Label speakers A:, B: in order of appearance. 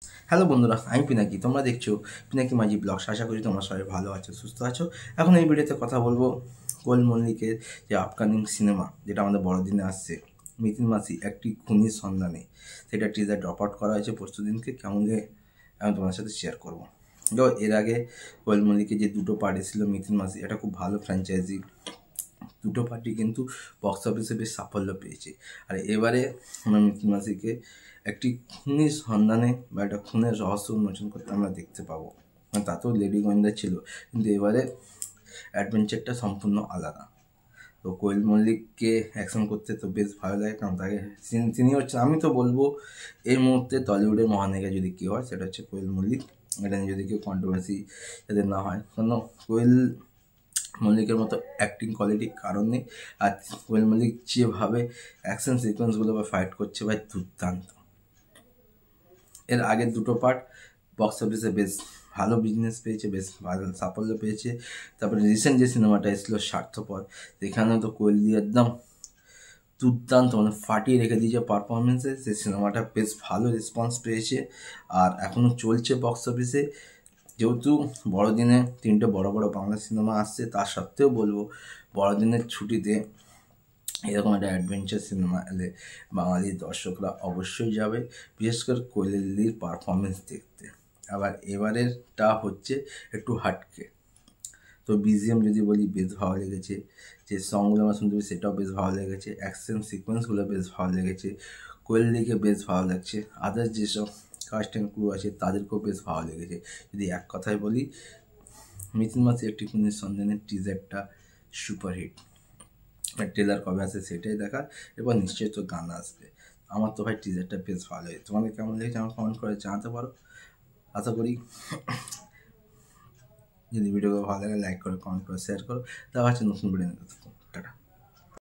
A: Hello বন্ধুরা, আমি পিনাকি। তোমরা দেখছো পিনাকি মাঝি ব্লগস। আশা করি তোমরা সবাই ভালো আছো, সুস্থ আছো। এখন এই ভিডিওতে কথা বলবো কোয়েল মল্লিকের যে আপকামিং সিনেমা, যেটা আমাদের বড়দিনে আসছে, মিথিন মাসি একটি খুনির সন্ধানে, সেটা টিজার ড্রপ আউট করা হয়েছে পরশু দিনকে। কেমন যে আমি তোমার সাথে শেয়ার করবো। তো এর আগে কোয়েল মল্লিকের যে দুটো পার্ট এসেছিলো মিথিন মাসি, এটা খুব ভালো ফ্র্যাঞ্চাইজি। দুটো পার্টি কিন্তু বক্স অফিসে বেশ সাফল্য পেয়েছে। আর এবারে আমরা মিথিন মাসিকে একটি খুনের সন্ধানে বা একটা খুনের রহস্য উন্মোচন করতে আমরা দেখতে পাবো। তাতেও লেডি গোয়েন্দা ছিল, কিন্তু এবারে অ্যাডভেঞ্চারটা সম্পূর্ণ আলাদা। তো কোয়েল মল্লিককে অ্যাকশন করতে তো বেশ ভালো লাগে, কারণ তাকে তিনি হচ্ছে, আমি তো বলবো এই মুহূর্তে টলিউডের মহানায়িকা যদি কেউ হয় সেটা হচ্ছে কোয়েল মল্লিক। এটা নিয়ে যদি কেউ কন্ট্রোভার্সি যাদের না হয়, কারণ কোয়েল মল্লিকের মতো অ্যাক্টিং কোয়ালিটি কারণ নেই। আর কোয়েল মল্লিক যেভাবে অ্যাকশন সিকোয়েন্সগুলো বা ফাইট করছে ভাই, দুর্দান্ত। এর আগের দুটো পার্ট বক্স অফিসে বেশ ভালো বিজনেস পেয়েছে, বেশ ভালো সাফল্য পেয়েছে। তারপরে রিসেন্ট যে সিনেমাটা এসেছিলো স্বার্থপর, সেখানেও তো কোয়েল দিয়ে একদম দুর্দান্ত, মানে ফাটিয়ে রেখে দিয়েছে পারফরমেন্সে। সেই সিনেমাটা বেশ ভালো রেসপন্স পেয়েছে আর এখনও চলছে বক্স অফিসে। যেহেতু বড়দিনে তিনটে বড় বড় বাংলা সিনেমা আসছে, তা সত্ত্বেও বলবো বড়দিনের ছুটিতে এরকম একটা অ্যাডভেঞ্চার সিনেমা এলে বাঙালি দর্শকরা অবশ্যই যাবে, বিশেষ করে কোয়েলির পারফরমেন্স দেখতে। আবার এবারেরটা হচ্ছে একটু হাটকে। তো বিজিএম যদি বলি, বেশ ভালো লেগেছে। যে সংগুলো আমার শুনতে সেটাও বেশ ভালো লেগেছে। অ্যাকশন সিকোয়েন্সগুলো বেশ ভালো লেগেছে। কোয়েলিকে বেশ ভালো লাগছে। আদার্স যেসব কাস্ট অ্যান্ড ক্রু আছে তাদেরকেও বেশ ভালো লেগেছে। যদি এক কথায় বলি, মিথুন মাসি একটি খুনের সন্ধানের টিজারটা সুপারহিট। ট্রেলার কবে আসে সেটাই দেখার, এবার নিশ্চয়ই তো গান আসবে। আমার তো ভাই টিজারটা বেশ ভালো লাগে। তোমাদের কেমন লেগেছে আমার কমেন্ট করে জানাতে পারো। আশা করি যদি ভিডিওটা ভালো লাগে লাইক করো, কমেন্ট করো, শেয়ার করো। দেখা হচ্ছে নতুন ভিডিও নিয়ে। টাটা।